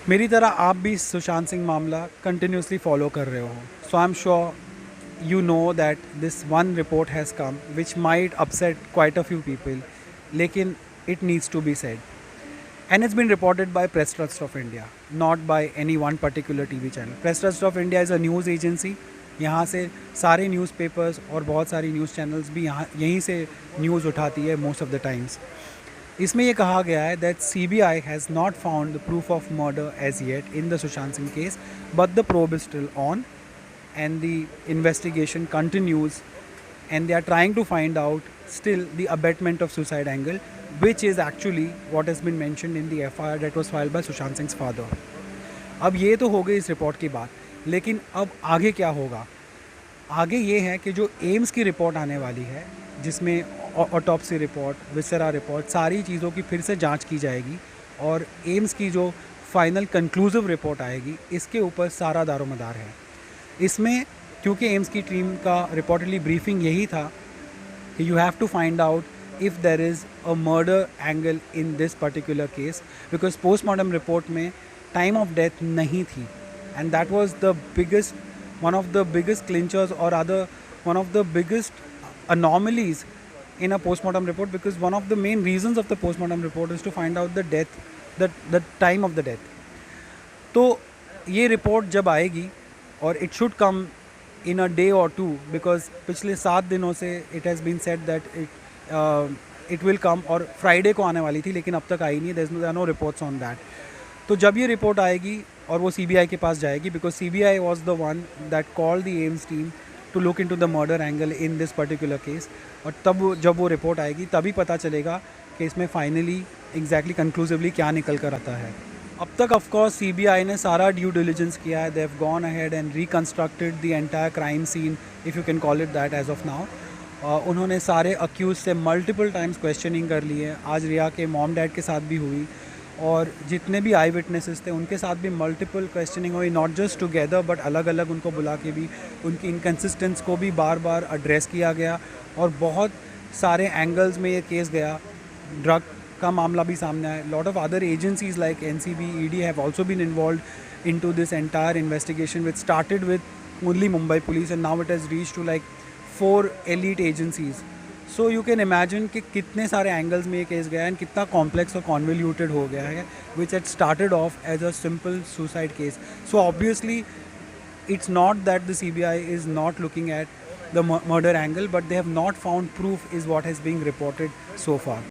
मेरी तरह आप भी सुशांत सिंह मामला कंटिन्यूसली फॉलो कर रहे हो, so I am sure you know that this one report has come which might upset quite a few people, लेकिन it needs to be said, and it's been reported by Press Trust of India, not by any one particular TV channel. Press Trust of India is a news agency. यहाँ से सारे newspapers और बहुत सारी news channels भी यहाँ यहीं से न्यूज़ उठाती है मोस्ट ऑफ द टाइम्स. इसमें ये कहा गया है that CBI has not found the proof of murder as yet in the Sushant Singh case, but the probe is still on and the investigation continues, and they are trying to find out still the abetment of suicide angle, which is actually what has been mentioned in the FIR that was filed by Sushant Singh's father. अब ये तो हो गई इस report की बात, लेकिन अब आगे क्या होगा? आगे ये है कि जो एम्स की रिपोर्ट आने वाली है, जिसमें ऑटोप्सी रिपोर्ट, विसरा रिपोर्ट, सारी चीज़ों की फिर से जांच की जाएगी और एम्स की जो फाइनल कंक्लूसिव रिपोर्ट आएगी, इसके ऊपर सारा दारोमदार है. इसमें क्योंकि एम्स की टीम का रिपोर्टली ब्रीफिंग यही था कि you have to find out if there is a murder angle in this particular case, because postmortem report में टाइम ऑफ डेथ नहीं थी, and that was the biggest one of the biggest clinchers और other one of the biggest anomalies in a postmortem report, because one of the main reasons of the postmortem report is to find out the death, the time of the death. तो ये report जब आएगी, और it should come in a day or two, because पिछले 7 दिनों से it has been said that it will come, और Friday को आने वाली थी लेकिन अब तक आई नहीं. There are no reports on that. तो जब ये रिपोर्ट आएगी और वो CBI के पास जाएगी, because CBI was the one that call the AIIMS team to look in to the murder angle in this particular case, और तब जब वो रिपोर्ट आएगी तभी पता चलेगा कि इसमें फाइनली एग्जैक्टली कंक्लूसिवली क्या निकल कर आता है. अब तक ऑफ कोर्स CBI ने सारा ड्यू डिलिजेंस किया है. They have gone ahead and reconstructed the entire crime scene, if you can call it that as of now. उन्होंने सारे अक्यूज से मल्टीपल टाइम्स क्वेश्चनिंग कर ली है. आज रिया के मॉम डैड के साथ भी हुई, और जितने भी आई विटनेसेस थे उनके साथ भी मल्टीपल क्वेश्चनिंग हुई, नॉट जस्ट टुगेदर बट अलग अलग उनको बुला के भी उनकी इनकन्सिस्टेंस को भी बार बार एड्रेस किया गया, और बहुत सारे एंगल्स में ये केस गया. ड्रग का मामला भी सामने आया. Lot of other agencies like NCB, ED have also been involve in to this entire investigation, which started with only Mumbai police and now it has reach to like 4 elite agencies. So you can imagine कि कितने सारे angles में ये case गया and कितना complex और convoluted हो गया है, which had started off as a simple suicide case. So obviously it's not that the CBI is not looking at the murder angle, but they have not found proof is what has been reported so far.